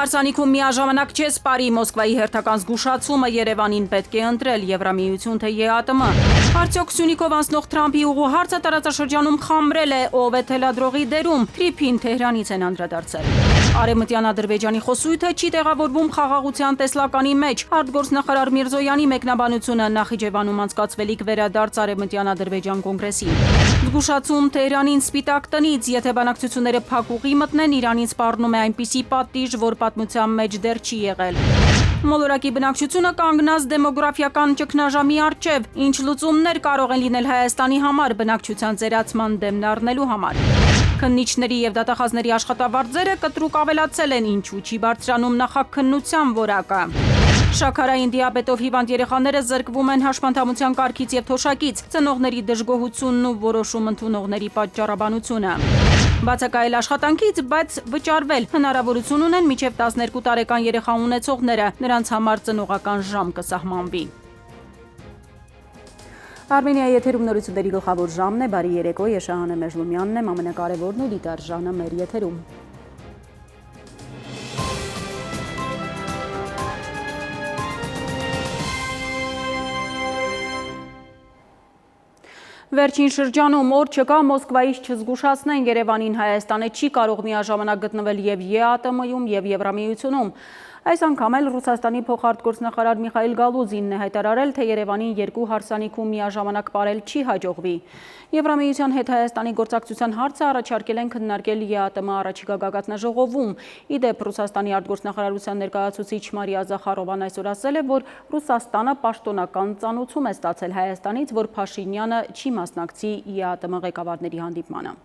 Հարսանիքում միաժամանակ չէ սպարի Մոսկվայի հերթական զգուշացումը Երևանին պետք է ընտրել Եվրամիություն թե ԵԱՏՄ։ Արդյոք Սյունիքով անցնող Թրամփի ուղու հարցը տարածաշրջանում խամրել է, ով է թելադրողի դերում, Թրիփին Թեհրանից են անդրադարձել։ Արևմտյան Ադրբեջանի խոսույթը չի տեղավորվում խաղաղության տեսլականի մեջ։ Արտգործնախարար Միրզոյանի մեկնաբանությունը Նախիջևանում անցկացվելիք վերադարձ Արևմտյան Ադրբեջան կոնգրեսին։ Զգուշացում Թեհրանին Սպիտակ տնից, եթե բանակցությունները փակուղի մտնեն, Իրանին սպառնում է այնպիսի պատիժ, որ պատմության մեջ դեռ չի եղել։ Մոլորակի բնակչությունը կանգնած դեմոգրաֆիական ճգնաժամի առջև, ինչ լուծումներ կարող են լինել Հայաստանի համար բնակչության ծերացման դեմն առնելու համար։ Քննիչների եւ դատախազների աշխատավարձերը կտրուկ ավելացել են, ինչու չի բարձրանում նախաքննության որակը։ Շաքարային դիաբետով հիվանդ երեխաները զրկվում են հաշմանդամության կարգից եւ թոշակից, ծնողների դժգոհությունն ու որոշում ընդունողների պատճառաբանությունը։ Բացակայել աշխատանքից, բայց վճարվել հնարավորություն ունեն մինչև 12 տարեկան երեխա ունեցողները, նրանց համար ծնողական ժամ կսահմանվի։ Արմենիայի եթերում նորությունների գլխավոր ժամն է, բարի երեկո, ես Շահանե Մեժլումյանն եմ, ամենակարևորն ու դիտարժանը մեր եթերում։ Վերջին շրջանում օր չկա Մոսկվայից չզգուշացնեն Երևանին Հայաստանը չի կարող միաժամանակ գտնվել եւ ԵԱՏՄ-ում եւ Եվրամիությունում։ Այս անգամ էլ Ռուսաստանի փոխարտգործնախարար Միխայիլ Գալուզինն է հայտարարել, թե Երևանին երկու հարսանիքում միաժամանակ ապրել չի հաջողվի։ Եվրամիության հետ Հայաստանի գործակցության հարցը առաջարկել են քննարկել ԵԱՏՄ առաջիկա գագաթնաժողովում։ Ի դեպ Ռուսաստանի արտգործնախարարության ներկայացուցիչ Մարիա Զախարովան այսօր ասել է, որ Ռուսաստանը պաշտոնական ծանոթում է ստացել Հայաստանից, որ Փաշինյանը չի մասնակցի ԵԱՏՄ ղեկավարների հանդիպմանը։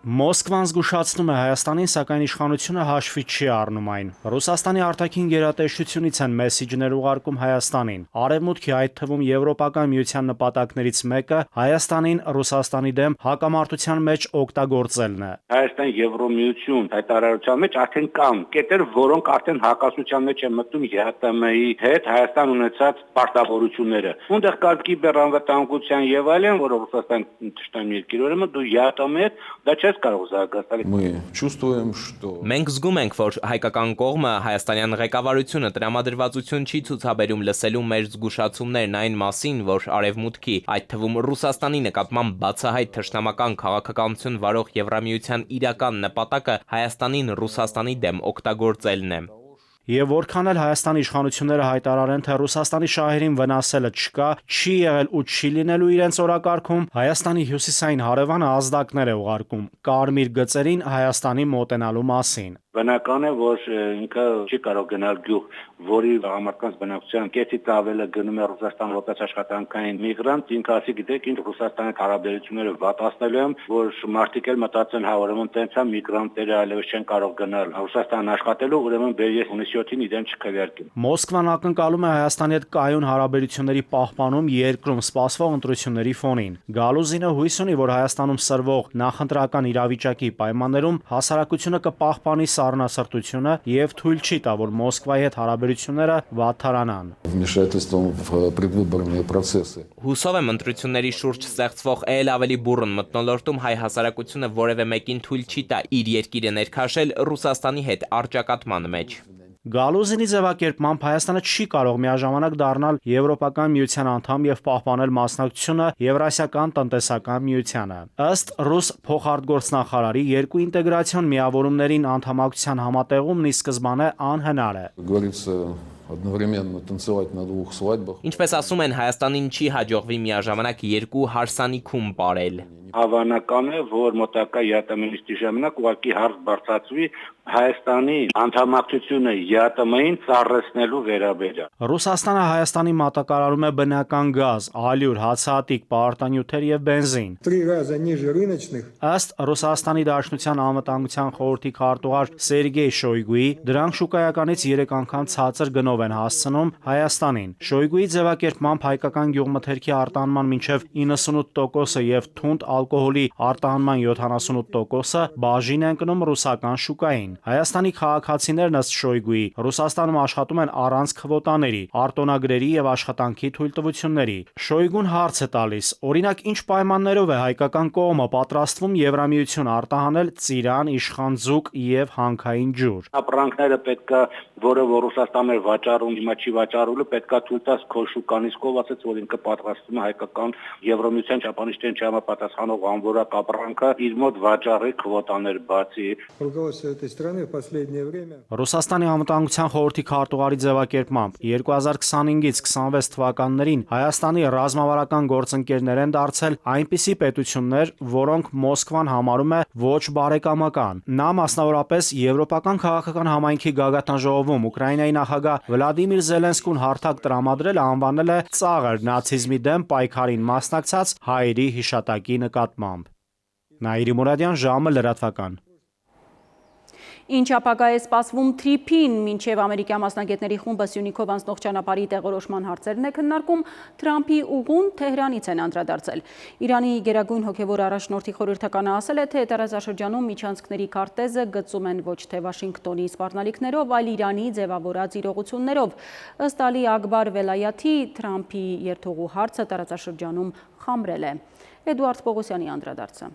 Մոսկվան զգուշացնում է Հայաստանին, սակայն իշխանությունը հաշվի չի առնում այն։ Ռուսաստանի արտաքին գերատեսչությունից են մեսիջներ ուղարկում Հայաստանին։ Արևմուտքի, այդ թվում Եվրոպական միության նպատակներից մեկը Հայաստանին Ռուսաստանի դեմ հակամարտության մեջ օգտագործելն է։ Հայաստան Եվրոմիություն հայտարարության մեջ արդեն կան կետեր, որոնք արդեն հակասության մեջ են մտնում ԵԱՏՄ-ի հետ Հայաստան ունեցած պարտավորությունները։ Ունդեղ կա կիբերանվտանգության եւ այլն, որը Ռուսաստան ճշտամի երկիր ուրեմն դու ԵԱՏՄ-ի հետ դա չէ կարող զարգացնել։ Մենք զգում ենք, որ հայկական կողմը հայաստանյան ղեկավարությունը տրամադրվածություն չի ցուցաբերում լսելու մեր զգուշացումներն այն մասին, որ Արևմուտքի, այդ թվում Ռուսաստանի նկատմամբ բացահայտ թշնամական քաղաքականություն վարող Եվրամիության իրական նպատակը Հայաստանին Ռուսաստանի դեմ օգտագործելն է։ Եվ որքան էլ Հայաստանի իշխանությունները հայտարարեն, թե Ռուսաստանի շահերին վնասելը չկա, չի եղել ու չի լինելու իրենց օրակարգում, Հայաստանի հյուսիսային հարևանը ազդակներ է ուղարկում կարմիր գծերին Հայաստանի մոտենալու մասին։ Բնական է, որ ինքը չի կարող գնալ գյուղ, որի համարտկանց բնակչության կեսից ավելը գնում է Ռուսաստան որպես աշխատանքային միգրանտ, ինքը ասի գիտեք, ինչ Ռուսաստանի հարաբերությունները վատացնելու են, որ մարդիկ էլ մտածեն, հա ուրեմն տենց է միգրանտները այլևս չեն կարող գնալ Ռուսաստան աշխատելու, ուրեմն բերես 97-ին իրեն չքվերքին։ Մոսկվան ակնկալում է Հայաստանի հետ կայուն հարաբերությունների պահպանում երկրում սպասվող ընտրությունների ֆոնին։ Գալուզինը հույս ունի, որ Հայաստանում սրվող նախընտրական իրավիճակի պայմաններում հասարակությունը կպահպանի առնասրտությունը եւ թույլ չի տա, որ Մոսկվայի հետ հարաբերությունները վատթարանան։ Հուսով եմ ընտրությունների շուրջ ստեղծվող ել ավելի բուռն մթնոլորտում հայ հասարակությունը որևէ մեկին թույլ չի տա իր երկիրը ներքաշել Ռուսաստանի հետ առճակատման մեջ։ Գալուզինի ձևակերպմամբ Հայաստանը չի կարող միաժամանակ դառնալ Եվրոպական միության անդամ եւ պահպանել մասնակցությունը Եվրասիական տնտեսական միությանը։ Ըստ ռուս փոխարտգործնախարարի, երկու ինտեգրացիոն միավորումներին անդամակցության համատեղումն ի սկզբանե անհնար է։ Ինչպես ասում են, Հայաստանին չի հաջողվի միաժամանակ երկու հարսանիքում ապրել։ Հավանական է, որ մոտակա ԵԱՏՄ-ի ժամանակ ուղղակի հարց բարձրացվի Հայաստանի անդամակցությունը ԵԱՏՄ-ին ծառեցնելու վերաբերյալ։ Ռուսաստանը Հայաստանի մատակարարում է բնական գազ, ալյուր, հացահատիկ, պարտանյութեր եւ բենզին։ Ըստ Ռուսաստանի Դաշնության անվտանգության խորհրդի քարտուղար Սերգեյ Շոյգուի, դրանք շուկայականից 3 անգամ ցածր գնով գնով են հասցնում Հայաստանին։ Շոյգուի ձևակերպմամբ հայկական գյուղմթերքի արտահանման մինչև 98%-ը եւ թունդ ալկոհոլի արտահանման 78%-ը բաժին են կնում ռուսական շուկային։ Հայաստանի քաղաքացիներն ըստ Շոյգուի Ռուսաստանում աշխատում են առանց քվոտաների, արտոնագրերի եւ աշխատանքի թույլտվությունների։ Շոյգուն հարց է տալիս. օրինակ, ինչ պայմաններով է հայկական կողմը պատրաստվում Եվրամիություն արտահանել ծիրան, իշխանձուկ եւ հանքային ջուր։ Ապրանքները պետքա, որը որ Ռուսաստանը վաճառում, հիմա չի վաճառելու, պետքա թույլ տաս քո շուկանից կողացած, որ ինքը պատրաստվում է հայկական Եվրամիության չափանիշներին չհամապատասխանող անվորակ ապրանքը իր մոտ վաճառի քվոտաներ բացի։ Руководство этой страны в последнее время Ռուսաստանի անվտանգության խորհրդի քարտուղարի ձևակերպմամբ 2025-ից 26 թվականներին Հայաստանի ռազմավարական գործընկերներ են դարձել այնպիսի պետություններ, որոնք Մոսկվան համարում է ոչ բարեկամական։ Նա մասնավորապես Եվրոպական քաղաքական համայնքի գագաթնաժողովում Ուկրաինայի նախագահ Վլադիմիր Զելենսկուն հարթակ տրամադրել անվանել է ծաղր նացիզմի դեմ պայքարին մասնակցած հայերի հիշատակի նկատմամբ։ Նաիրի Մուրադյան, ժամը լրատվական։ Ինչ ապագա է սպասվում Թրիփին, մինչև ամերիկյան մասնագետների խումբը Սյունիքով անցնող ճանապարհի տեղորոշման հարցերն է քննարկում, Թրամփի ուղուն Թեհրանից են անդրադարձել։ Իրանի գերագույն հոգևոր առաջնորդի խորհրդականը ասել է, թե տարածաշրջանում միջանցքների քարտեզը գծում են ոչ թե Վաշինգտոնի սպառնալիքներով, այլ Իրանի ձևավորած իրողություններով։ Ըստ Ալի Ակբար Վելայաթի, Թրամփի երթուղու հարցը տարածաշրջանում խամրել է։ Էդուարդ Պողոսյանի անդրադարձը։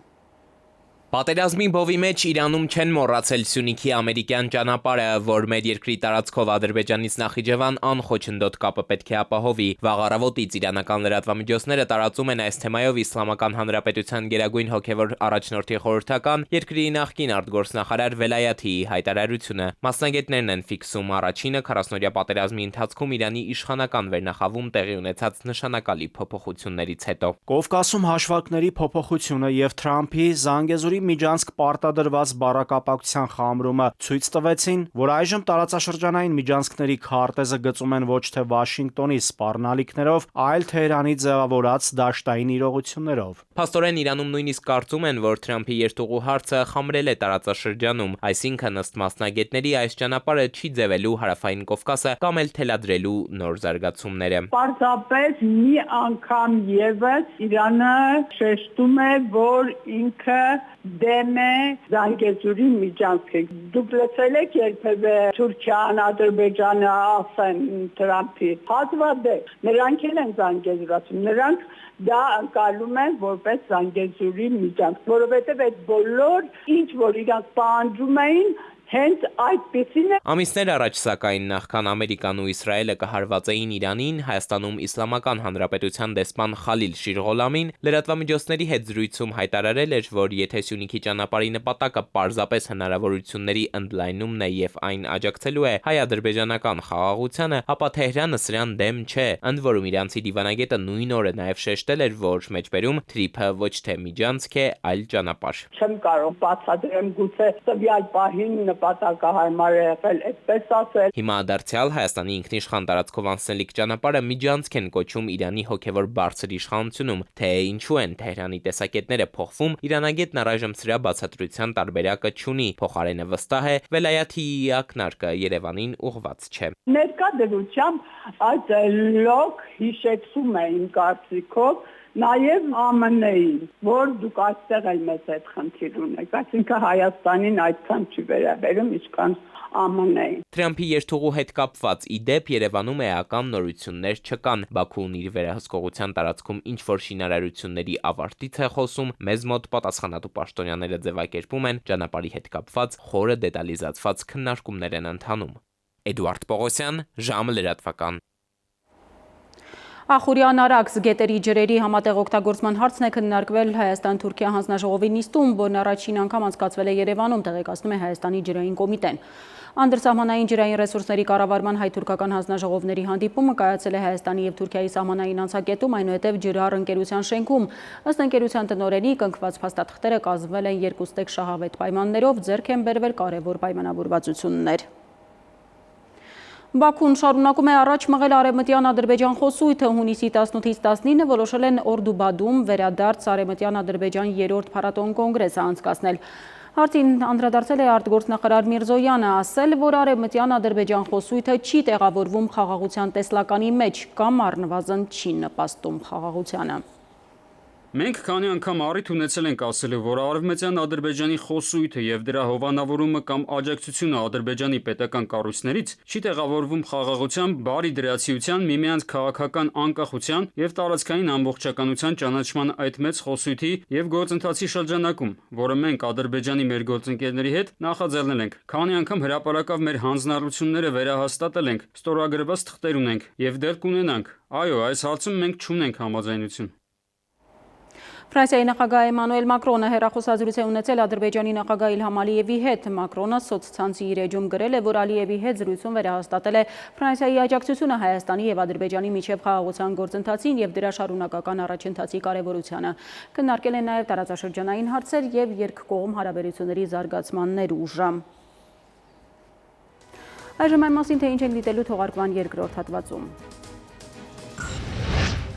Պատերազմի բովի մեջ Իրանում չեն մոռացել Սյունիքի ամերիկյան ճանապարհը, որ մեր երկրի տարածքով Ադրբեջանից Նախիջևան անխոչնդոտ կապը պետք է ապահովի։ Վաղ առավոտից իրանական լրատվամիջոցները տարածում են այս թեմայով Իսլամական Հանրապետության գերագույն հոգևոր առաջնորդի խորհրդական, երկրի նախկին արտգործնախարար Վելայաթիի հայտարարությունը։ Մասնագետներն են ֆիքսում առաջինը 40-օրյա պատերազմի ընթացքում Իրանի իշխանական վերնախավում տեղի ունեցած նշանակալի փոփոխություններից հետո։ Կովկասում հաշվարկների փոփոխությունը եւ Թրամփի Զանգեզուրի միջանցք պարտադրված բառակապակցության խամրումը ցույց տվեցին, որ այժմ տարածաշրջանային միջանցքների քարտեզը գծում են ոչ թե Վաշինգտոնի սպառնալիքներով, այլ Թեհրանի ձևավորած դաշտային իրողություններով։ Փաստորեն Իրանում նույնիսկ կարծում են, որ Թրամփի երթուղու հարցը խամրել է տարածաշրջանում, այսինքն ըստ մասնագետների այս ճանապարհը չի ձևելու Հարավային Կովկասը կամ էլ թելադրելու նոր զարգացումները։ Պարզապես մի անգամ եւս Իրանը շեշտում է, որ ինքը դեմ է Զանգեզուրի միջանցքի։ Դուք լսել եք երբևէ Թուրքիան, Ադրբեջանը ասեն Թրամփի հազվադեպ նրանք էլ են Զանգեզուրացում, նրանք դա անցալում են որպես Զանգեզուրի միջանցք, որովհետև այդ բոլոր ինչ որ իրանք պահանջում էին հենց այդպեսին է։ Ամիսներ առաջ սակայն նախքան Ամերիկան ու Իսրայելը կհարվածեին Իրանին, Հայաստանում Իսլամական Հանրապետության դեսպան Խալիլ Շիրղոլամին լրատվամիջոցների հետ զրույցում հայտարարել էր, որ եթե Սյունիքի ճանապարհի նպատակը պարզապես հնարավորությունների ընդլայնումն է եւ այն աջակցելու է հայ-ադրբեջանական խաղաղությանը, ապա Թեհրանը սրան դեմ չէ։ Ընդ որում իրանցի դիվանագետը նույն օրը նաեւ շեշտել էր, որ մեջբերում Թրիփը ոչ թե միջանցք է, այլ ճանապարհ։ Չեմ կարող բացատրեմ գուցե տվյալ պահին նպատակը հարմար է եղել, այդպես ասել։ Հիմա դարձյալ Հայաստանի ինքնիշխան տարածքով անցնելիք ճանապարհը միջանցք են կոչում Իրանի հոգևոր բարձր իշխանությունում, թե ինչու են Թեհրանի տեսակետները փոխվում, իրանագետն առայժմ սրա բացատրության տարբերակը չունի, փոխարենը վստահ է Վելայաթիի ակնարկը Երևանին ուղղված չէ։ Ներկա դրությամբ այս լոկ հիշեցում է իմ կարծիքով նաև ԱՄՆ-ին, որ դուք այստեղ էլ մեծ այդ խնդիր ունեք, այսինքն Հայաստանին այդքան չի վերաբերում, ինչքան ԱՄՆ-ին։ Թրամփի երթուղու հետ կապված իդեպ Երևանում էական նորություններ չկան։ Բաքուն իր վերահսկողության տարածքում ինչ-որ շինարարությունների ավարտից է խոսում, մեզ մոտ պատասխանատու պաշտոնյաները ձևակերպում են ճանապարհի հետ կապված խորը դետալիզացված քննարկումներ են ընթանում։ Էդուարդ Պողոսյան, ժամը լրատվական։ Ախուրյան Արաքս գետերի ջրերի համատեղ օգտագործման հարցն է քննարկվել Հայաստան-Թուրքիա հանձնաժողովի նիստում, որն առաջին անգամ անցկացվել է Երևանում, տեղեկացնում է Հայաստանի ջրային կոմիտեն։ Անդրսահմանային ջրային ռեսուրսների կառավարման հայ-թուրքական հանձնաժողովների հանդիպումը կայացել է Հայաստանի եւ Թուրքիայի սահմանային անցակետում, այնուհետև ջրառ ընկերության շենքում։ Ըստ ընկերության տնօրենի, կնքված փաստաթղթերը կազմվել են երկուստեք շահավետ պայմաններով, ձեռք են բերվել կարևոր պայմանավորվածություններ։ Բաքուն շարունակում է առաջ մղել արևմտյան Ադրբեջան խոսույթը, հունիսի 18-ից 19 որոշել են Օրդուբադում վերադարձ արևմտյան Ադրբեջան 3-րդ փառատոն կոնգրեսը անցկացնել։ Հարցին անդրադարձել է արտգործնախարար Միրզոյանը, ասել, որ արևմտյան Ադրբեջան խոսույթը չի տեղավորվում խաղաղության տեսլականի մեջ կամ առնվազն չի նպաստում խաղաղությանը։ Մենք քանի անգամ առիթ ունեցել ենք ասելու, որ արևմտյան Ադրբեջանի խոսույթը եւ դրա հովանավորումը կամ աջակցությունը Ադրբեջանի պետական կառույցներից չի տեղավորվում խաղաղության, բարի դրացիության, միմյանց քաղաքական անկախության եւ տարածքային ամբողջականության ճանաչման այդ մեծ խոսույթի եւ գործընթացի շրջանակում, որը մենք Ադրբեջանի մեր գործընկերների հետ նախաձեռնել ենք։ Քանի անգամ հրապարակավ մեր հանձնառությունները վերահաստատել ենք, ստորագրված թղթեր ունենք եւ դեռ կունենանք։ Այո, այս հարցում մենք չունենք համաձայնություն։ Ֆրանսիայի նախագահ Էմանուել Մակրոնը հեռախոսազրույց է ունեցել Ադրբեջանի նախագահ Իլհամ Ալիևի հետ։ Մակրոնը սոցցանցի իր էջում գրել է, որ Ալիևի հետ զրույցում վերահաստատել է Ֆրանսիայի աջակցությունը Հայաստանի եւ Ադրբեջանի միջև խաղաղության գործընթացին եւ դրա շարունակական առաջընթացի կարեւորությանը։ Քննարկել են նաեւ տարածաշրջանային հարցեր եւ երկկողմ հարաբերությունների զարգացման ներուժը։ Այժմ այն մասին, թե ինչ են դիտելու թողարկման երկրորդ հատվածում։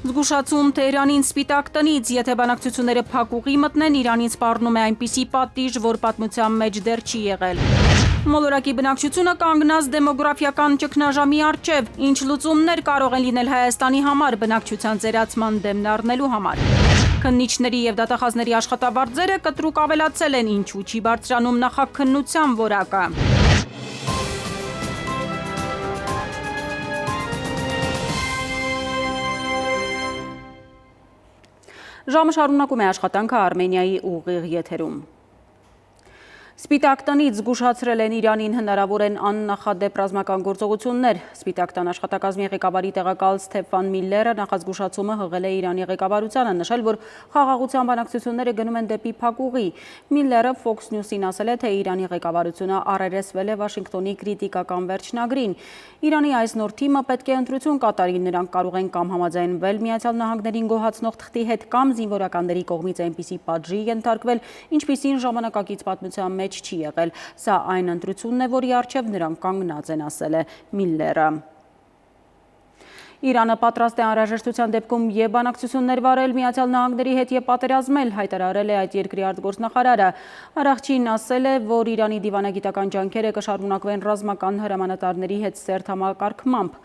Զգուշացում Թեհրանին սպիտակ տնից, եթե բանակցությունները փակուղի մտնեն, Իրանին սպառնում է այնպիսի պատիժ, որ պատմության մեջ դեռ չի եղել։ Մոլորակի բնակչությունը կանգնած դեմոգրաֆիական ճգնաժամի առջև, ինչ լուծումներ կարող են լինել Հայաստանի համար բնակչության ծերացման դեմն առնելու համար։ Քննիչների եւ դատախազների աշխատավարձերը կտրուկ ավելացել են, ինչու չի բարձրանում նախաքննության որակը։ Ժամը շարունակում է աշխատանքը Արմենիայի ուղիղ եթերում։ Սպիտակ տնից զգուշացրել են Իրանին հնարավոր են աննախադեպ ռազմական գործողություններ։ Սպիտակ տան աշխատակազմի ղեկավարի տեղակալ Ստեֆան Միլլերը նախազգուշացումը հղել է Իրանի ղեկավարությանը, նշել, որ խաղաղության բանակցությունները գնում են դեպի փակուղի։ Միլլերը Fox News-ին ասել է, թե Իրանի ղեկավարությունը առերեսվել է Վաշինգտոնի կրիտիկական վերջնագրին։ Իրանի այս նոր թիմը պետք է ընտրություն կատարի, նրանք կարող են կամ համաձայնվել Միացյալ Նահանգներին գոհացնող թղթի հետ կամ զինվորականների կողմից այնպիսի պատժի ենթարկվել, ինչպիսին ժամանակակից պատմության մեջ չի եղել։ Սա այն ընտրությունն է, որի առջև նրանք կանգնած են, ասել է Միլլերը։ Իրանը պատրաստ է անհրաժեշտության դեպքում եւ բանակցություններ վարել Միացյալ Նահանգների հետ եւ պատերազմել, հայտարարել է այդ երկրի արտգործնախարարը։ Արաղչին ասել է, որ Իրանի դիվանագիտական ջանքերը կշարունակվեն ռազմական հրամանատարների հետ սերտ համակարգմամբ։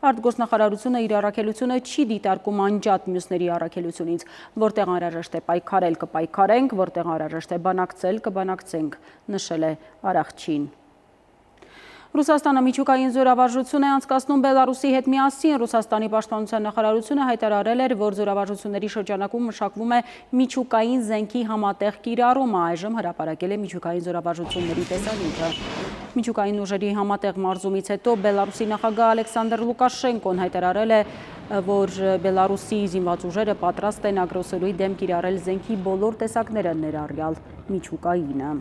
Արտգործնախարարությունը իր առաքելությունը չի դիտարկում անջատ մյուսների առաքելությունից, որտեղ անհրաժեշտ է պայքարել, կպայքարենք, որտեղ անհրաժեշտ է բանակցել, կբանակցենք, նշել է Արաղչին։ Ռուսաստանը միջուկային զորավարժություն է անցկացնում Բելարուսի հետ միասին։ Ռուսաստանի պաշտպանության նախարարությունը հայտարարել էր, որ զորավարժությունների շրջանակում մշակվում է միջուկային զենքի համատեղ կիրառումը, այժմ հրապարակել է միջուկային զորավարժությունների տեսանյութը։ Միջուկային ուժերի համատեղ մարզումից հետո Բելարուսի նախագահ Ալեքսանդր Լուկաշենկոն հայտարարել է, որ Բելարուսի զինված ուժերը պատրաստ են ագրեսորի դեմ կիրառել զենքի բոլոր տեսակները, ներառյալ միջուկայինը։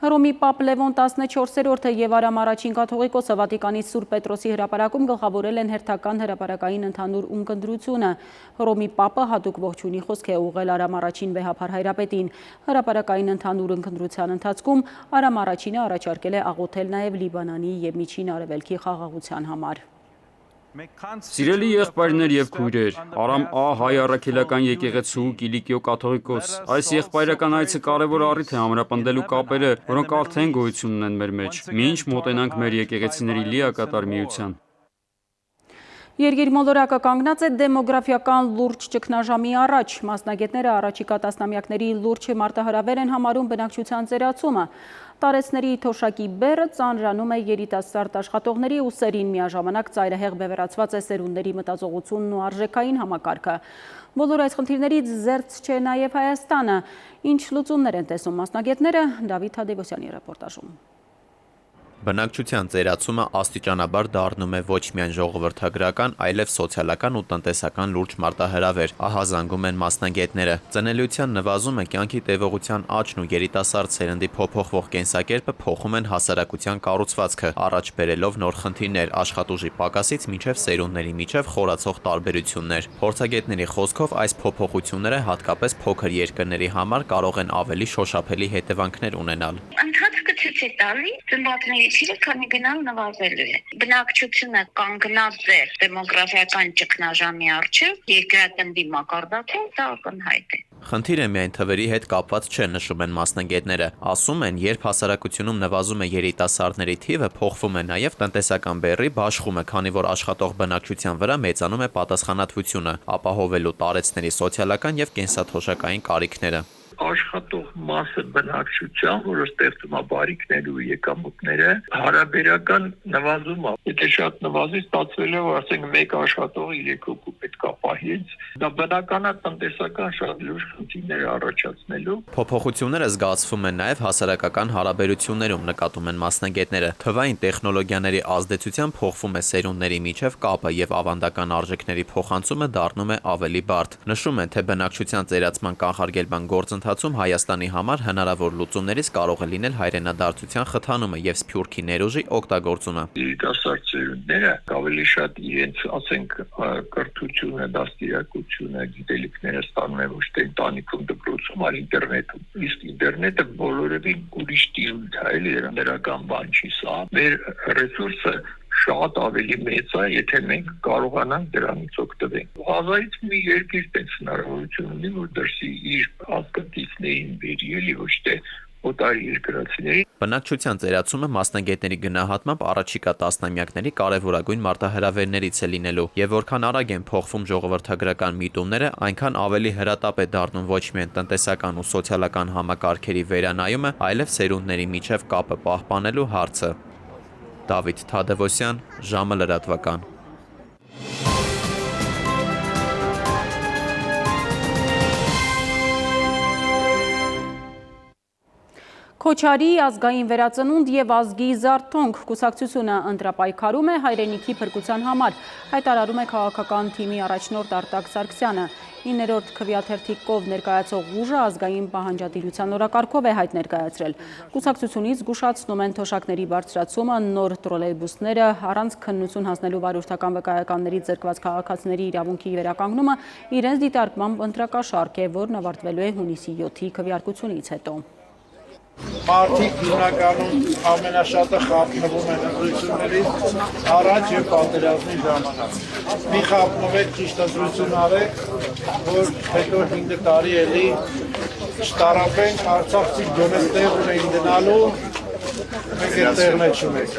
Հռոմի Պապ Լևոն 14-րդը եւ Արամ առաջին կաթողիկոսը Վատիկանի Սուրբ Պետրոսի հրապարակում գլխավորել են հերթական հրապարակային ընդհանուր ունկնդրությունը։ Հռոմի Պապը հատուկ ողջունի խոսք է ուղղել Արամ առաջին վեհափար հայրապետին։ Հրապարակային ընդհանուր ունկնդրության ընթացքում Արամ առաջինը առաջարկել է աղոթել նաեւ Լիբանանի եւ Միջին Արևելքի խաղաղության համար։ Սիրելի եղբայրներ եւ քույրեր, Արամ Ա հայ առաքելական եկեղեցու Կիլիկիո կաթողիկոս, այս եղբայրական այցը կարևոր առիթ է ամրապնդելու կապերը, որոնք արդեն գոյություն ունեն մեր մեջ, մինչ մոտենանք մեր եկեղեցիների լիակատար միության։ Երկիր մոլորակը կանգնած է դեմոգրաֆիական լուրջ ճգնաժամի առաջ։ Մասնագետները առաջիկա տասնամյակների լուրջ մարտահրավեր են համարում բնակչության ծերացումը։ Տարեցների թոշակի բեռը ծանրանում է երիտասարդ աշխատողների ուսերին, միաժամանակ ծայրահեղ բևեռացված է սերունդների մտածողությունն ու արժեքային համակարգը։ Բոլոր այս խնդիրներից զերծ չէ նաև Հայաստանը։ Ինչ լուծումներ են տեսնում մասնագետները, Դավիթ Թադևոսյանի ռեպորտաժում։ Բնակչության ծերացումը աստիճանաբար դառնում է ոչ միայն ժողովրդագրական, այլև սոցիալական ու տնտեսական լուրջ մարտահրավեր, ահա զանգում են մասնագետները։ Ծնելիության նվազումը, կյանքի տևողության աճն ու երիտասարդ սերնդի փոփոխվող կենսակերպը փոխում են հասարակության կառուցվածքը, առաջ բերելով նոր խնդիրներ, աշխատուժի պակասից մինչև սերունդների միջև խորացող տարբերություններ։ Փորձագետների խոսքով այս փոփոխությունները հատկապես փոքր երկրների համար կարող են ավելի շոշափելի հետևանքներ ունենալ։ ցույց է տալիս ծնվածների թիվը քանի գնալ նվազելու է։ Բնակչությունը կանգնած է դեմոգրաֆիական ճգնաժամի առջև, երկրատնդի մակարդակում դա ակնհայտ է։ Խնդիրը միայն թվերի հետ կապված չէ, նշում են մասնագետները։ Ասում են, երբ հասարակությունում նվազում է երիտասարդների թիվը, փոխվում է նաև տնտեսական բեռի բաշխումը, քանի որ աշխատող բնակչության վրա մեծանում է պատասխանատվությունը, ապահովելու տարեցների սոցիալական եւ կենսաթոշակային կարիքները։ Աշխատող մասը բնակչության, որը ստեղծում է բարիքներ ու եկամուտները, հարաբերական նվազում է։ Եթե շատ նվազի, ստացվել է, որ ասենք մեկ աշխատող 3 հոգու պետք է պահից, դա բնական է տնտեսական շատ լուրջ խնդիրներ առաջացնելու։ Փոփոխությունները զգացվում են նաև հասարակական հարաբերություններում, նկատում են մասնագետները։ Թվային տեխնոլոգիաների ազդեցությամբ փոխվում է սերունդների միջև կապը եւ ավանդական արժեքների փոխանցումը դառնում է ավելի բարդ։ Նշում են, թե բնակչության ծերացման կանխարգելման գործընթացում Հայաստանի համար հնարավոր լուծումներից կարող է լինել հայրենադարձության խթանումը եւ սփյուռքի ներուժի օգտագործումը։ Երիտասարդ ծերունդները ավելի շատ իրենց, ասենք, կրթությունը, դաստիարակությունը, գիտելիքները ստանում են ոչ թե ընտանիքում դպրոցում, այլ ինտերնետում։ Իսկ ինտերնետը բոլորովին ուրիշ տիրույթ է, էլի դրական բան չի սա։ Մեր ռեսուրսը շատ ավելի մեծ է, եթե մենք կարողանանք դրանից օգտվել։ Ազայից մի երկիր տես հնարավորություն ունի, որ դրսի իր ազգատիցներին բերի, էլի ոչ թե օտար երկրացիների։ Բնակչության ծերացումը մասնագետների գնահատմամբ առաջիկա տասնամյակների կարևորագույն մարտահրավերներից է լինելու, եւ որքան արագ են փոխվում ժողովրդագրական միտումները, այնքան ավելի հրատապ է դառնում ոչ միայն տնտեսական ու սոցիալական համակարգերի վերանայումը, այլև սերունդների միջև կապը պահպանելու հարցը։ Դավիթ Թադևոսյան, ժամը լրատվական։ Քոչարի ազգային վերածնունդ եւ ազգի զարթոնք կուսակցությունը ընտրապայքարում է հայրենիքի փրկության համար, հայտարարում է քաղաքական թիմի առաջնորդ Արտակ Սարգսյանը։ 9-րդ քվեաթերթի կով ներկայացող ուժը ազգային պահանջատիրության օրակարգով է հայտ ներկայացրել։ Կուսակցությունից զգուշացնում են թոշակների բարձրացումը, նոր տրոլեյբուսները, առանց քննություն հասնելու վարորդական վկայականներից զրկված քաղաքացիների իրավունքի վերականգնումը իրենց դիտարկմամբ ընտրակաշարք է, որն ավարտվելու է հունիսի 7-ի քվեարկությունից հետո։ Մարդիկ հիմնականում ամենաշատը խափնվում են ընտրություններից առաջ եւ պատերազմի ժամանակ։ Մի խափնվեք, ճիշտ ընտրություն արեք, որ հետո 5 տարի էլի չտարապենք, արցախցի գոնե տեղ ունեին դնալու, մենք այդ տեղն չունենք։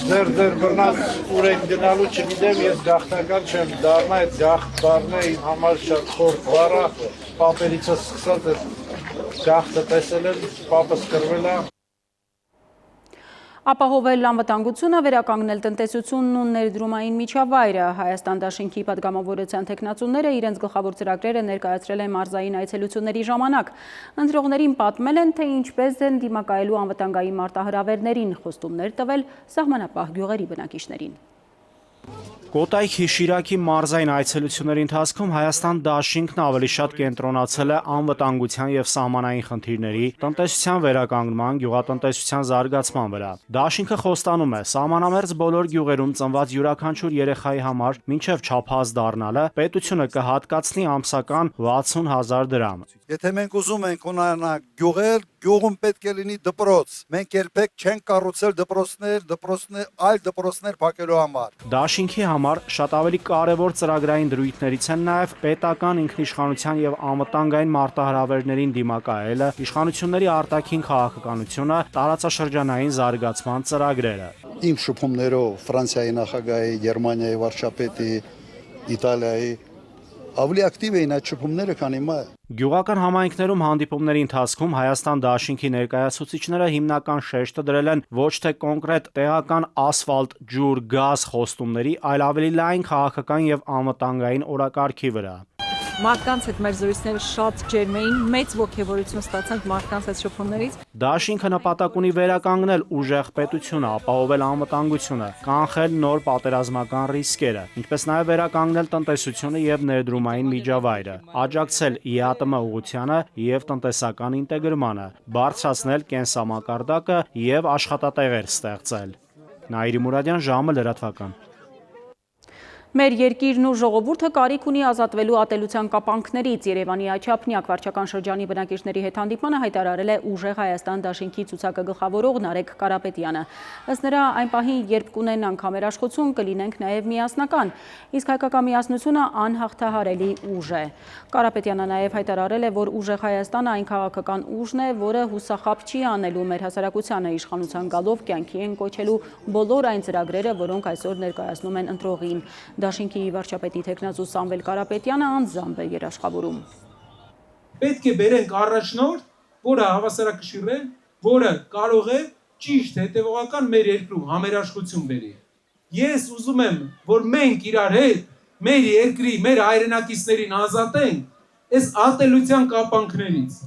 Ձեր բռնած ուր եք դնալու չգիտեմ, ես գաղթական չեմ դառնա, այդ գաղթ բառն է իմ համար շատ խորտ բառ է, պապերիցս սկսած է գաղթը տեսել եմ, պապս կրվել է։ Ապահովել անվտանգությունը, վերականգնել տնտեսությունն ու ներդրումային միջավայրը։ Հայաստան դաշինքի պատգամավորության թեկնածուները իրենց գլխավոր ծրագրերը ներկայացրել են մարզային այցելությունների ժամանակ։ Ընտրողներին պատմել են, թե ինչպես են դիմակայելու անվտանգային մարտահրավերներին, խոստումներ տվել սահմանապահ գյուղերի բնակիչներին։ Կոտայքի Շիրակի մարզային այցելությունների ընթացքում Հայաստան դաշինքն ավելի շատ կենտրոնացել է անվտանգության եւ սահմանային խնդիրների, տնտեսության վերականգնման, գյուղատնտեսության զարգացման վրա։ Դաշինքը խոստանում է, սահմանամերձ բոլոր գյուղերում ծնված յուրաքանչյուր երեխայի համար մինչև չափահաս դառնալը պետությունը կհատկացնի ամսական 60,000 դրամ։ Եթե մենք ուզում ենք ունենալ գյուղեր, գյուղում պետք է լինի դպրոց։ Մենք երբեք չենք կառուցել դպրոցներ, այլ դպրոցներ փակելու համար։ Դաշինքի համար շատ ավելի կարևոր ծրագրային դրույթներից են նաև պետական ինքնիշխանության եւ անվտանգային մարտահրավերներին դիմակայելը, իշխանությունների արտաքին քաղաքականությունը, տարածաշրջանային զարգացման ծրագրերը։ Իմ շփումներով Ֆրանսիայի նախագահի, Գերմանիայի վարչապետի, Իտալիայի ավելի ակտիվ էին այդ շփումները, քան հիմա։ Գյուղական համայնքներում հանդիպումների ընթացքում Հայաստան դաշինքի ներկայացուցիչները հիմնական շեշտը դրել են ոչ թե կոնկրետ տեղական ասֆալտ, ջուր, գազ խոստումների, այլ ավելի լայն քաղաքական եւ անվտանգային օրակարգի վրա։ Մարդկանց հետ մեր զրույցները շատ ջերմ էին, մեծ ոգևորություն ստացանք մարդկանց հետ շփումներից։ Դաշինքը նպատակ ունի վերականգնել ուժեղ պետությունը, ապահովել անվտանգությունը, կանխել նոր պատերազմական ռիսկերը, ինչպես նաև վերականգնել տնտեսությունը եւ ներդրումային միջավայրը, աջակցել ԻԱՏՄ ուղղությանը եւ տնտեսական ինտեգրմանը, բարձրացնել կենսամակարդակը եւ աշխատատեղեր ստեղծել։ Նաիրի Մուրադյան, ժամը լրատվական։ Մեր երկիրն ու ժողովուրդը կարիք ունի ազատվելու ատելության կապանքներից։ Երևանի Աչափնյակ վարչական շրջանի բնակիչների հետ հանդիպմանը հայտարարել է Ուժեղ Հայաստան դաշինքի ցուցակը գլխավորող Նարեկ Կարապետյանը։ Ըստ նրա, այն պահին, երբ կունենանք համերաշխություն, կլինենք նաև միասնական, իսկ հայկական միասնությունը անհաղթահարելի ուժ է։ Կարապետյանը նաև հայտարարել է, որ Ուժեղ Հայաստանը այն քաղաքական ուժն է, որը հուսախաբ չի անելու մեր հասարակությանը, իշխանության գալով կյանքի են կոչելու բոլոր այն ծրագրերը, որոնք այսօր ներկայացնում են ընտրողին։ Դաշինքի վարչապետի թեկնածու Սամվել Կարապետյանը անձամբ է երաշխավորում։ Պետք է բերենք առաջնորդ, որը հավասարակշիռ է, որը կարող է ճիշտ հետևողական մեր երկրում համերաշխություն բերի։ Ես ուզում եմ, որ մենք իրար հետ մեր երկրի, մեր հայրենակիցներին ազատենք այս ատելության կապանքներից։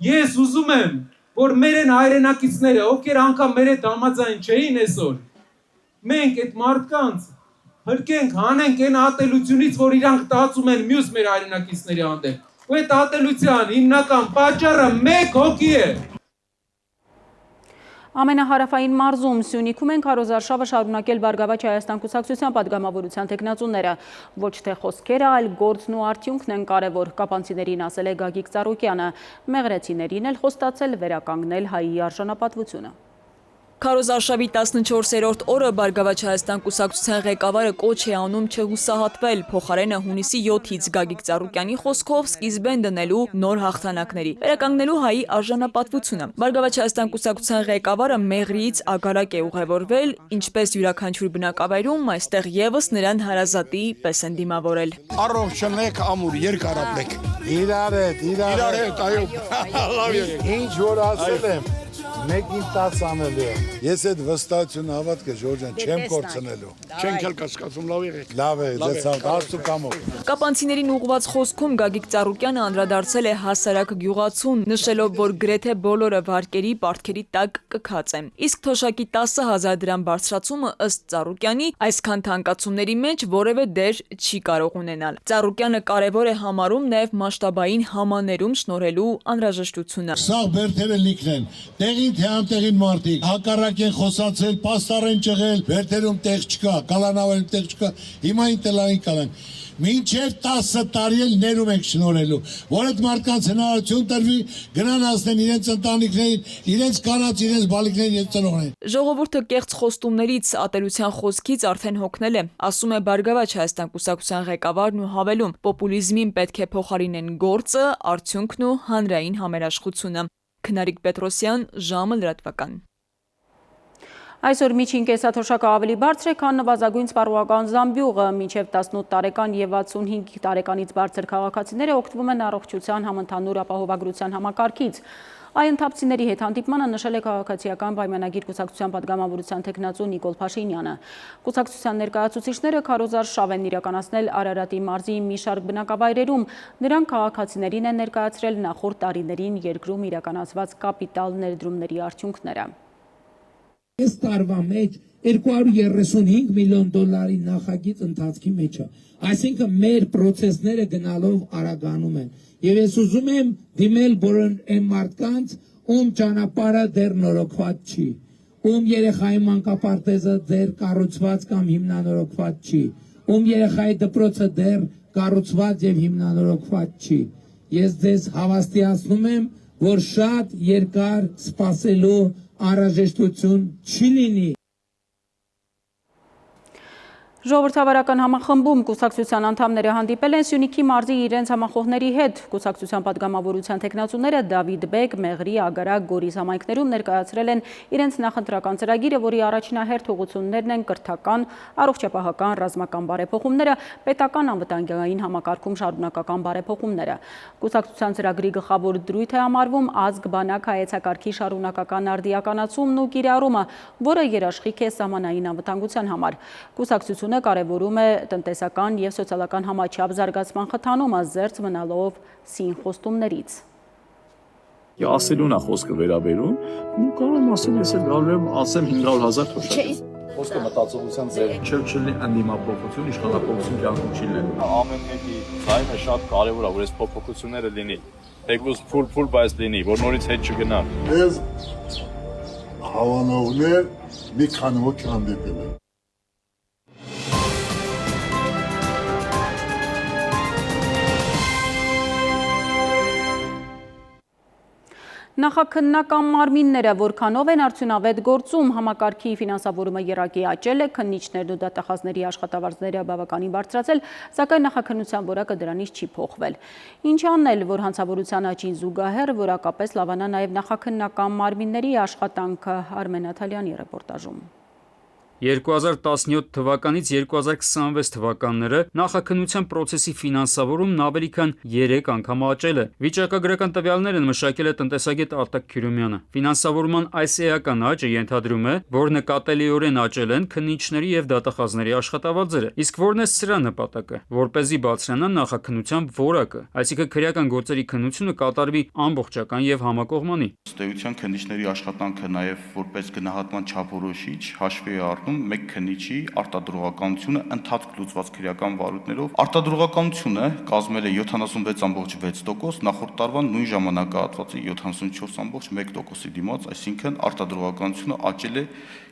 Ես ուզում եմ, որ մեր են հայրենակիցները, ովքեր անգամ մեր հետ համաձայն չէին այսօր, մենք այդ մարդկանց հրկենք, հանենք այն ատելությունից, որ իրանք տածում են մյուս մեր հայրենակիցների հանդեպ։ Ու այդ ատելության հիմնական պատճառը մեկ հոգի է։ Ամենահարավային մարզում Սյունիքում են քարոզարշավը շարունակել Բարգավաճ Հայաստան կուսակցության պատգամավորության թեկնածուները։ Ոչ թե խոսքերը, այլ գործն ու արդյունքն են կարևոր, կապանցիներին ասել է Գագիկ Ծառուկյանը։ Մեղրեցիներին էլ խոստացել վերականգնել հայի արժանապատվությունը։ Քարոզարշավի 14-րդ օրը Բարգավաճ Հայաստան կուսակցության ղեկավարը կոչ է անում չհուսահատվել, փոխարենը հունիսի 7-ից Գագիկ Ծառուկյանի խոսքով սկիզբ են դնելու նոր հաղթանակների, վերականգնելու հայի արժանապատվությունը։ Բարգավաճ Հայաստան կուսակցության ղեկավարը Մեղրիից Ագարակ է ուղևորվել, ինչպես յուրաքանչյուր բնակավայրում, այստեղ եւս նրան հարազատի պես են դիմավորել։ Առողջանեք, ամուր, երկարապեք։ Իրար հետ, այո։ Ինչ որ ասել եմ, մեկին 10 անելու է։ Ես այդ վստահությունը հավատքը Ժորժան չեմ կորցնելու։ Չենք էլ կասկածում, լավ եղեք։ Լավ է, ձեզ աստու կամով։ Կապանցիներին ուղղված խոսքում Գագիկ Ծառուկյանը անդրադարձել է հասարակ գյուղացուն, նշելով, որ գրեթե բոլորը վարկերի պարտքերի տակ կքած են։ Իսկ թոշակի 10,000 դրամ բարձրացումը ըստ Ծառուկյանի այսքան թանկացումների մեջ որևէ դեր չի կարող ունենալ։ Ծառուկյանը կարևոր է համարում նաև մասշտաբային համաներում շնորհելու անհրաժեշտությունը։ Սաղ բերդերը լիքն են, տեղին թե անտեղին մարդիկ, հակառակ են խոսացել, պաստառ են ճղել, բերդերում տեղ չկա, կալանավերում տեղ չկա, հիմա ինտելային կալան։ Մինչև 10 տարի էլ ներում ենք շնորհելու, որ այդ մարդկանց հնարավորություն տրվի, գնան ասեն իրենց ընտանիքներին, իրենց կանանց, իրենց բալիկներին եւ ծնողներին։ Ժողովուրդը կեղծ խոստումներից, ատելության խոսքից արդեն հոգնել է, ասում է Բարգավաճ Հայաստան կուսակցության ղեկավարն ու հավելում, պոպուլիզմին պետք է փոխարինեն գործը, արդյունքն ու հանրային համերաշխությունը։ Քնարիկ Պետրոսյան, ժամը լրատվական։ Այսօր միջին կեսաթոշակը ավելի բարձր է, քան նվազագույն սպառողական զամբյուղը, մինչև 18 տարեկան եւ 65 տարեկանից բարձր քաղաքացիները օգտվում են առողջության համընդհանուր ապահովագրության համակարգից։ Այընթապցիների հետ հանդիպմանը նշել է քաղաքացիական պայմանագիր կուսակցության պատգամավորության թեկնածու Նիկոլ Փաշինյանը։ Կուսակցության ներկայացուցիչները քարոզարշավ են իրականացնել Արարատի մարզի մի շարք բնակավայրերում։ Նրանք քաղաքացիներին են ներկայացրել նախորդ տարիներին երկրում իրականացված կապիտալ ներդրումների արդյունքները։ Այս տարվա մեջ 235 միլիոն դոլարի նախագիծ ընթացքի մեջ է։ Այսինքն մեր process-ները գնալով արագանում են։ Եվ ես ուզում եմ դիմել բոլոր այն մարդկանց, ում ճանապարհը դեռ նորոգված չի, ում երեխայի մանկապարտեզը դեռ կառուցված կամ հիմնանորոգված չի, ում երեխայի դպրոցը դեռ կառուցված եւ հիմնանորոգված չի։ Ես ձեզ հավաստիացնում եմ, որ շատ երկար սպասելու անհրաժեշտություն չի լինի։ Ժողովրդավարական համախմբում կուսակցության անդամները հանդիպել են Սյունիքի մարզի իրենց համախոհների հետ։ Կուսակցության պատգամավորության թեկնածուները Դավիթ Բեկ, Մեղրի, Ագարակ, Գորիս համայնքներում ներկայացրել են իրենց նախընտրական ծրագիրը, որի առաջնահերթ ուղղություններն են կրթական, առողջապահական, ռազմական բարեփոխումները, պետական անվտանգային համակարգում շարունակական բարեփոխումները։ Կուսակցության ծրագրի գլխավոր դրույթ է համարվում ազգ բանակ հայեցակարգի շարունակական արդիականացումն ու կիրառումը, որը երաշխիք է սահմանային անվտանգության համար։ Կուսակցությունը կարևորում է տնտեսական և սոցիալական համաչափ զարգացման խթանումը զերծ մնալով սին խոստումներից։ Ասելուն է խոսքը վերաբերում, ու կարող եմ ասել, ես էլ գալու եմ ասեմ 500,000 թոշակ։ Խոսքը մտածողության ձև չլինի անդիմափոխություն, իշխանապողություն կյանքում չի լինի։ Ամեն մեկի ձայնը շատ կարևոր է, որ այս փոփոխությունները լինի։ Թեկուզ փուլ, բայց լինի, որ նորից հետ չգնա։ Ես հավանողներ մի քանի ոք հանդիպել են։ Նախաքննական մարմինները որքանով են արդյունավետ գործում, համակարգի ֆինանսավորումը եռակի աճել է, քննիչներն ու դատախազների աշխատավարձերը բավականին բարձրացել, սակայն նախաքննության որակը դրանից չի փոխվել։ Ինչ անել, որ հանցավորության աճին զուգահեռ որակապես լավանա նաև նախաքննական մարմինների աշխատանքը, Արմեն Աթալյանի ռեպորտաժում։ 2017 թվականից 2026 թվականները նախաքննության պրոցեսի ֆինանսավորումն ավելի քան 3 անգամ աճել է։ Վիճակագրական տվյալները մշակել է տնտեսագետ Արտակ Քյուրոմյանը։ Ֆինանսավորման այս էական աճը ենթադրում է, որ նկատելիորեն աճել են քննիչների եւ դատախազների աշխատավարձերը։ Իսկ որն է սրա նպատակը, որպեսզի բարձրանա նախաքննության որակը, այսինքն քրեական գործերի քննությունը կատարվի ամբողջական եւ համակողմանի։ Ըստ էության քննիչների աշխատանքը նաեւ որպես գնահատման չափորոշիչ հաշվի է առնում մեկ քննիչի արտադրողականությունը ընթացք լուծված քրեական վարույթներով։ Արտադրողականությունը կազմել է 76.6%, նախորդ տարվա նույն ժամանակահատվածի 74.1%-ի դիմաց, այսինքն արտադրողականությունը աճել է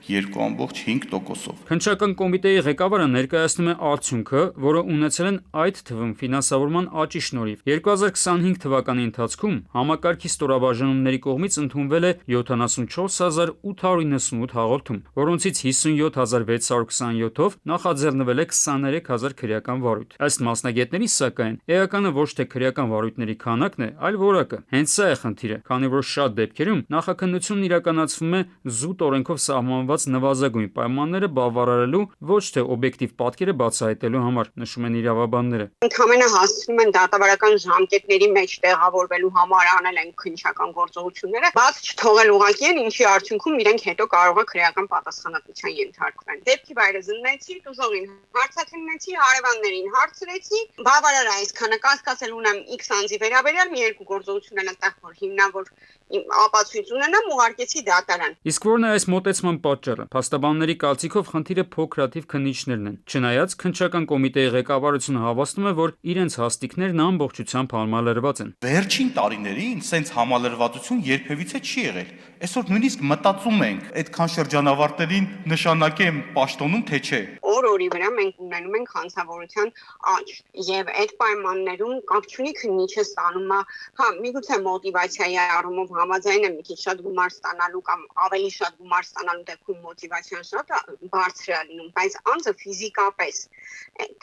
2.5%-ով։ Քննչական կոմիտեի ղեկավարը ներկայացնում է արդյունքը, որը ունեցել են այդ թվում ֆինանսավորման աճի շնորհիվ։ 2025 թվականի ընթացքում համակարգի ստորաբաժանումների կողմից ընդունվել է 74898 հաղորդում, որոնցից 57627-ով նախաձեռնվել է 23000 քրեական վարույթ։ Ըստ մասնագետների, սակայն, էականը ոչ թե քրեական վարույթների քանակն է, այլ որակը։ Հենց սա է խնդիրը, քանի որ շատ դեպքերում նախաքննությունն իրականացվում է զուտ օրենքով սահմանված նվազագույն պայմանները բավարարելու, ոչ թե օբյեկտիվ պատկերը բացահայտելու համար, նշում են իրավաբանները։ Ընդհանրապես հասցնում են դատավարական ժամկետների մեջ տեղավորվելու համար անել են քննչական գործողությունները, բաց չթողել ուղղակի են, ինչի արդյունքում իրենք հետո կարող է քրեական պատասխանատվության ենթարկվեն։ Դեպքի վայրը զննեցի, տուժողին հարցաքննեցի, հարևաններին հարցրեցի, բավարար է այսքանը կասկածել ունեմ X անձի վերաբերյալ, մի երկու գործողություն են այդտեղ, որ հիմնավոր ապացույց ունենամ, ուղարկեցի դատարան։ Իսկ որն է այս մոտեցման պատճառը։ Փաստաբանների կարծիքով խնդիրը փոքրաթիվ քննիչներն են։ Չնայած քննչական կոմիտեի ղեկավարությունը հավաստում է, որ իրենց հաստիկներն ամբողջությամբ համալրված են։ Վերջին տարիներին սենց համալրվածություն երբևիցե չի եղել։ Այսօր նույնիսկ մտածում ենք այդքան շրջանավարտներին նշանակեմ պաշտոնում, թե չէ։ Օր-օրի վրա մենք ունենում ենք հանցավորության աճ, եւ այդ պայմաններում կապ չունի քննիչը ստանում է, հա, միգուցե մոտիվացիայի առումով համաձայն եմ մի քիչ շատ գումար ստանալու կամ ավելի շատ գումար ստանալու դեպքում մոտիվացիան շատ բարձր է լինում, բայց անձը ֆիզիկապես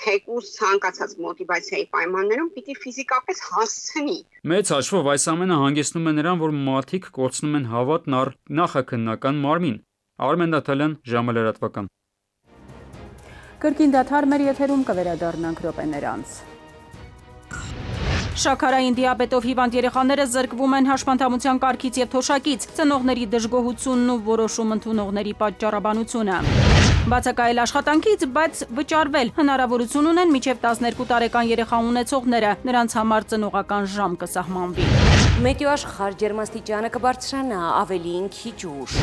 թեկուզ ցանկացած մոտիվացիայի պայմաններում պիտի ֆիզիկապես հասցնի։ Մեծ հաշվով այս ամենը հանգեցնում է նրան, որ մարդիկ կորցնում են հավատն առ նախաքննական մարմին։ Արմեն Աթալյան, ժամը լրատվական։ Կրկին դադար մեր եթերում կվերադառնանք րոպեներ անց։ Շաքարային դիաբետով հիվանդ երեխաները զրկվում են հաշմանդամության կարգից եւ թոշակից, ծնողների դժգոհությունն ու որոշում ընդունողների պատճառաբանությունը։ Բացակայել աշխատանքից, բայց վճարվել հնարավորություն ունեն մինչև 12 տարեկան երեխա ունեցողները, նրանց համար ծնողական ժամ կսահմանվի։ Մետեո աշխարհ ջերմաստիճանը կբարձրանա ավելին քիչ ուշ։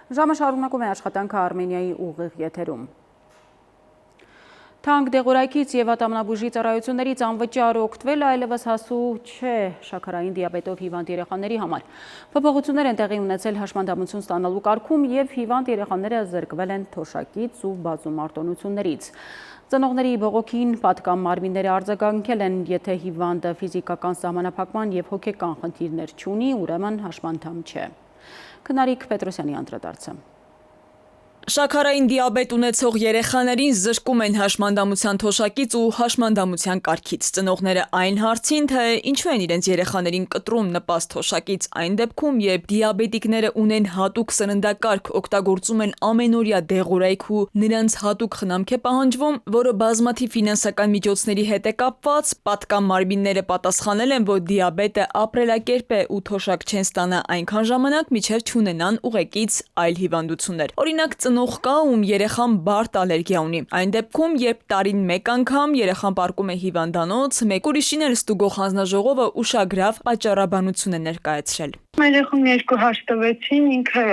Ժամը շարունակում է աշխատանքը Արմենիայի ուղիղ եթերում։ Թանկ դեղորայքից եւ ատամնաբուժի ծառայություններից անվճար օգտվել այլևս հասու չէ շաքարային դիաբետով հիվանդ երեխաների համար։ Փոփոխություններ են տեղի ունեցել հաշմանդամություն ստանալու կարգում եւ հիվանդ երեխաները զրկվել են թոշակից ու բազում արտոնություններից։ Ծնողների բողոքին պատկան մարմինները արձագանքել են, եթե հիվանդը ֆիզիկական սահմանափակման եւ հոգեկան խնդիրներ չունի, ուրեմն հաշմանդամ չէ։ Քնարիկ Պետրոսյանի անդրադարձը։ Շաքարային դիաբետ ունեցող երեխաներին զրկում են հաշմանդամության թոշակից ու հաշմանդամության կարգից։ Ծնողները այն հարցին, թե ինչու են իրենց երեխաներին կտրում նպաստ թոշակից այն դեպքում, երբ դիաբետիկները ունեն հատուկ սննդակարգ, օգտագործում են ամենօրյա դեղորայք ու նրանց հատուկ խնամք է պահանջվում, որը բազմաթիվ ֆինանսական միջոցների հետ է կապված, պատկան մարմինները պատասխանել են, որ դիաբետը ապրելակերպ է ու թոշակ չեն ստանա այնքան ժամանակ, մինչև չունենան ուղեկից այլ հիվանդություններ։ Օրինակ ծնող կա, ում երեխան բարդ ալերգիա ունի։ Այն դեպքում, երբ տարին մեկ անգամ երեխան պարկում է հիվանդանոց, մեկ ուրիշին էլ ստուգող հանձնաժողովը ուշագրավ պատճառաբանություն է ներկայացրել։ Երեխուն երկու հաշտվեցին, ինքը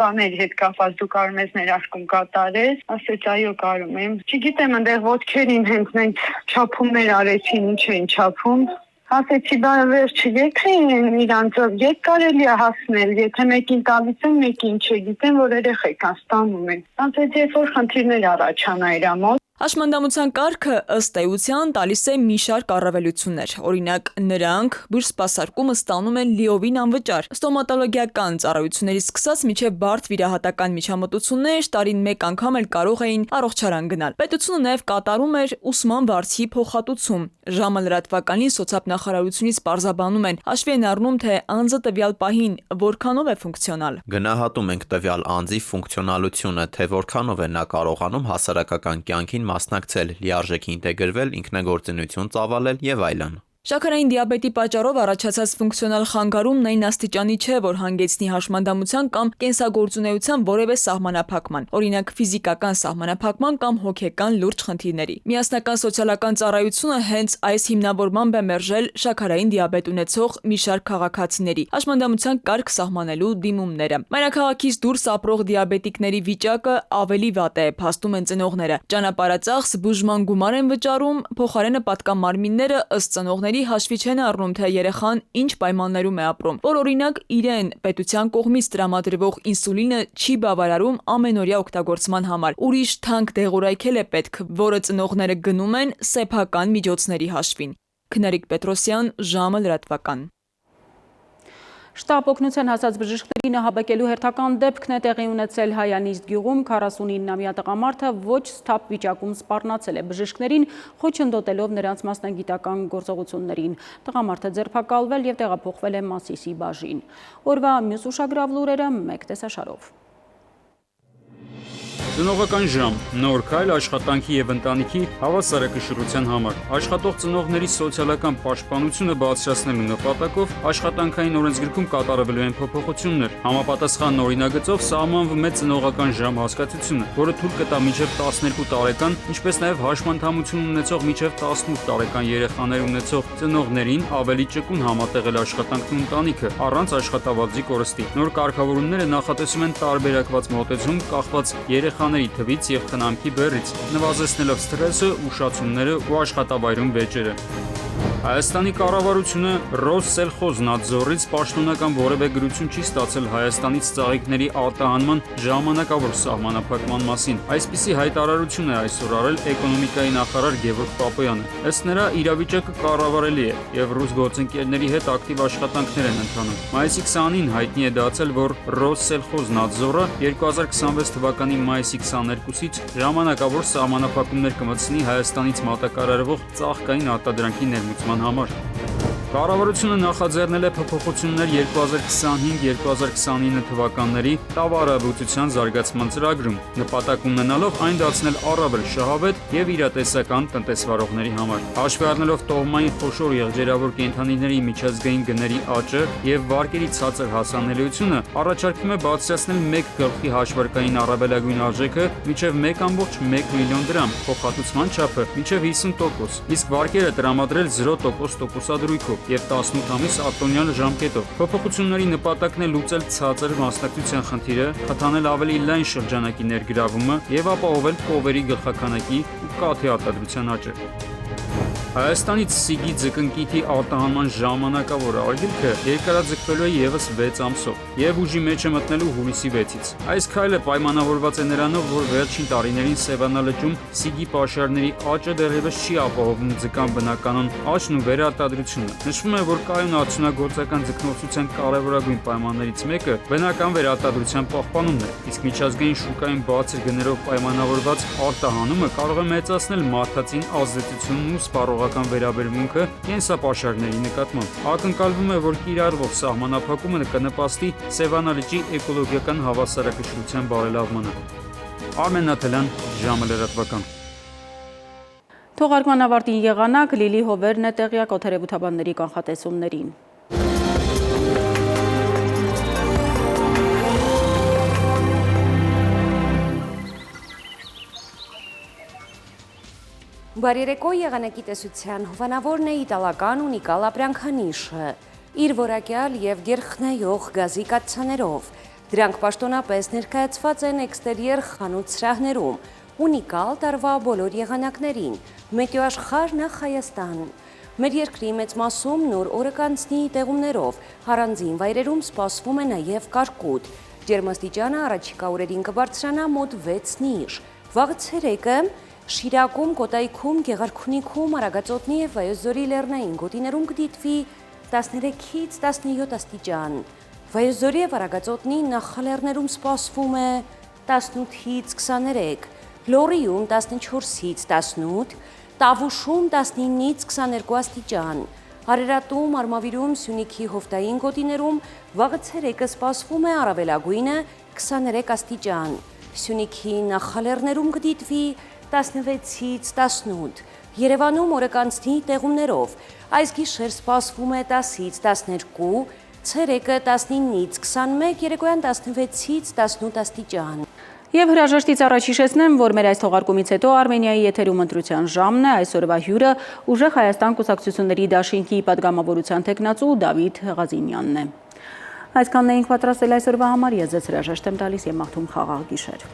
բաների հետ կապված դու կարող ես ներարկում կատարես, ասեց այո կարում եմ։ Չգիտեմ, այնտեղ ոտքերին հենց մենք չափումներ արեցին, ինչ էին չափում։ Ասեցի բա վերջը եկրին իրանց եկ կարելի է հասնել, եթե մեկին տալիս են, մեկին չգիտեմ, որ երեխեքան ստանում են։ Ասեցի, որ խնդիրներ առաջանա իր մոտ։ Հաշմանդամության կարգը ըստ էության տալիս է մի շարք առավելություններ, օրինակ նրանք բույրսպասարկումը ստանում են լիովին անվճար, ստոմատոլոգիական ծառայություններից սկսած մինչև բարդ վիրահատական միջամտություններ տարին մեկ անգամ էլ կարող էին առողջարան գնալ։ Պետությունը նաև կատարում էր ուսման վարձի փոխհատուցում։ Ժամը լրատվականին սոցիալնախարարությունից պարզաբանում են, հաշվի են առնում, թե անձը տվյալ պահին որքանով է ֆունկցիոնալ։ Գնահատում ենք տվյալ անձի ֆունկցիոնալությունը, թե որքանով է նա կարողանում հասարակական կյանքին մասնակցել, լիարժեք ինտեգրվել, ինքնագործունեություն ծավալել եւ այլն։ Շաքարային դիաբետի պատճառով առաջացած ֆունկցիոնալ խանգարումն այն աստիճանի չէ, որ հանգեցնի հաշմանդամության կամ կենսագործունեության որևէ սահմանափակման, օրինակ ֆիզիկական սահմանափակման կամ հոգեկան լուրջ խնդիրների։ Միասնական սոցիալական ծառայությունը հենց այս հիմնավորմամբ է մերժել շաքարային դիաբետ ունեցող մի շարք քաղաքացիների հաշմանդամության կարգ սահմանելու դիմումները։ Մայրաքաղաքից դուրս ապրող դիաբետիկների վիճակը ավելի վատ է, փաստում են ծնողները։ Ճանապարհածախս բուժման գումար են վճարում, փոխարենը պատկամարմինները ըստ ծնողների հաշվի չեն առնում, թե երեխան ինչ պայմաններում է ապրում, որ օրինակ իրեն պետության կողմից տրամադրվող ինսուլինը չի բավարարում ամենօրյա օգտագործման համար։ Ուրիշ թանկ դեղորայքել է պետք, որը ծնողները գնում են սեփական միջոցների հաշվին։ Քնարիկ Պետրոսյան, ժամը լրատվական։ Շտապ օգնության հասած բժիշկներին նահաբեկելու հերթական դեպքն է տեղի ունեցել Հայանիստ գյուղում 49-ամյա տղամարդը ոչ սթափ վիճակում սպառնացել է բժիշկներին, խոչընդոտելով նրանց մասնագիտական գործողություններին։ Տղամարդը ձերբակալվել և տեղափոխվել է Մասիսի բաժին։ Օրվա մյուս ուշագրավ լուրերը մեկ տեսաշարով։ Ծնողական ժամ, նոր քայլ աշխատանքի և ընտանիքի հավասարակշռության համար։ Աշխատող ծնողների սոցիալական պաշտպանությունը բարձրացնելու նպատակով աշխատանքային օրենսգրքում կատարվելու են փոփոխություններ։ Համապատասխան օրինագծով սահմանվում է ծնողական ժամ հասկացությունը, որը թույլ կտա մինչև 12 տարեկան, ինչպես նաև հաշմանդամություն ունեցող մինչև 18 տարեկան երեխաներ ունեցող ծնողներին ավելի ճկուն համատեղել աշխատանքն ու ընտանիքը, առանց աշխատավարձի կորստի։ Նոր կարգավորումները նախատեսում են տարբերակված մոտեցում կախված երեխաների թվից և խնամքի բեռից, նվազեցնելով սթրեսը, ուշացումները ու աշխատավայրում վեճերը։ Հայաստանի կառավարությունը Ռոսսելխոզնադզորից պաշտոնական որևէ գրություն չի ստացել Հայաստանից ծաղիկների արտահանման ժամանակավոր սահմանափակման մասին։ Այսպիսի հայտարարություն է այսօր արել էկոնոմիկայի նախարար Գևորգ Պապոյանը։ Ըստ նրա, իրավիճակը կառավարելի է և ռուս գործընկերների հետ ակտիվ աշխատանքներ են ընթանում։ Մայիսի 20-ին հայտնի է դարձել, որ Ռոսսելխոզնադզորը 2026 թվականի մայիսի 22-ից ժամանակավոր սահմանափակումներ կմտցնի Հայաստանից մատակարարվող ծաղկային արտադրանքի ներմուծման համար։ Կառավարությունը նախաձեռնել է փոփոխություններ 2025-2029 թվականների տավարաբուծության զարգացման ծրագրում, նպատակ ունենալով այն դարձնել առավել շահավետ և իրատեսական տնտեսվարողների համար։ Հաշվի առնելով տոհմային խոշոր եղջերավոր կենդանիների միջազգային գների աճը և վարկերի ցածր հասանելիությունը, առաջարկվում է բարձրացնել մեկ գլխի հաշվարկային առավելագույն արժեքը մինչև 1,1 միլիոն դրամ, փոխհատուցման չափը մինչև 50%, իսկ վարկերը տրամադրել 0% տոկոսադրույքով և 18 ամիս արտոնյալ ժամկետով։ Փոփոխությունների նպատակն է լուծել ցածր մասնակցության խնդիրը, խթանել ավելի լայն շրջանակի ներգրավումը և ապահովել կովերի գլխաքանակի ու կաթի արտադրության աճը։ Հայաստանից սիգի ձկնկիթի արտահանման ժամանակավոր արգելքը երկարաձգվելու է ևս 6 ամսով և ուժի մեջ է մտնելու հուլիսի 6-ից։ Այս քայլը պայմանավորված է նրանով, որ վերջին տարիներին Սևանալճում սիգի պաշարների աճը դեռևս չի ապահովում ձկան բնականոն աճն ու վերարտադրությունը։ Նշվում է, որ կայուն արդյունագործական ձկնորսության կարևորագույն պայմաններից մեկը բնական վերարտադրության պահպանումն է, իսկ միջազգային շուկայում բարձր գներով պայմանավորված արտահանումը կարող է մեծացնել մարդածին ազդեցությունն ու սպառողական վերաբերմունքը կենսապաշարների նկատմամբ։ Ակնկալվում է, որ կիրառվող սահմանափակումը կնպաստի Սևանալճի էկոլոգիական հավասարակշռության բարելավմանը։ Արմեն Նաթելյան, ժամը լրատվական։ Թողարկման ավարտի եղանակ Լիլի Հովերն է տեղյակ օդերևութաբանների կանխատեսումներին։ Բարերեկո եղանակի տեսության հովանավորն է իտալական ունիկալ ապրանքանիշը, իր որակյալ և գերխնայող գազի կաթսաներով։ Դրանք պաշտոնապես ներկայացված են էքստերիեր խանութ սրահներում, ունիկալ տարվա բոլոր եղանակներին, մետեոաշխարհ նախ Հայաստան։ Մեր երկրի մեծ մասում նոր օրը կանցնի տեղումներով, առանձին վայրերում սպասվում է նաև կարկուտ։ Ջերմաստիճանը առաջիկա օրերին կբարձրանա մոտ 6 նիշ։ Վաղը ցերեկը Շիրակում, Կոտայքում, Գեղարքունիքում, Արագածոտնի եւ Վայոց-Ձորի լեռնային գոտիներում կդիտվի 13-ից 17 աստիճան։ Վայոց-Ձորի եւ Արագածոտնի նախալեռներում սպասվում է 18-ից 23, Լոռիում 14-ից 18, Տավուշում 19-ից 22 աստիճան, Արարատում, Արմավիրում, Սյունիքի հովտային գոտիներում վաղը ցերեկը սպասվում է առավելագույնը 23 աստիճան, Սյունիքի նախալեռներում կդիտվի 16-ից 18, Երևանում օրը կանցնի տեղումներով, այս գիշեր սպասվում է 10-ից 12, ցերեկը 19-ից 21, երեկոյան 16-ից 18 աստիճան։ Եվ հրաժեշտից առաջ հիշեցնեմ, որ մեր այս թողարկումից հետո Արմենիայի եթերում ընտրության ժամն է, այսօրվա հյուրը Ուժեղ Հայաստան կուսակցությունների դաշինքի պատգամավորության թեկնածու Դավիթ Ղազինյանն է։ Այսքանն էինք պատրաստել այսօրվա համար, ես ձեզ հրաժեշտ եմ տալիս եւ մաղթում խաղաղ գիշեր։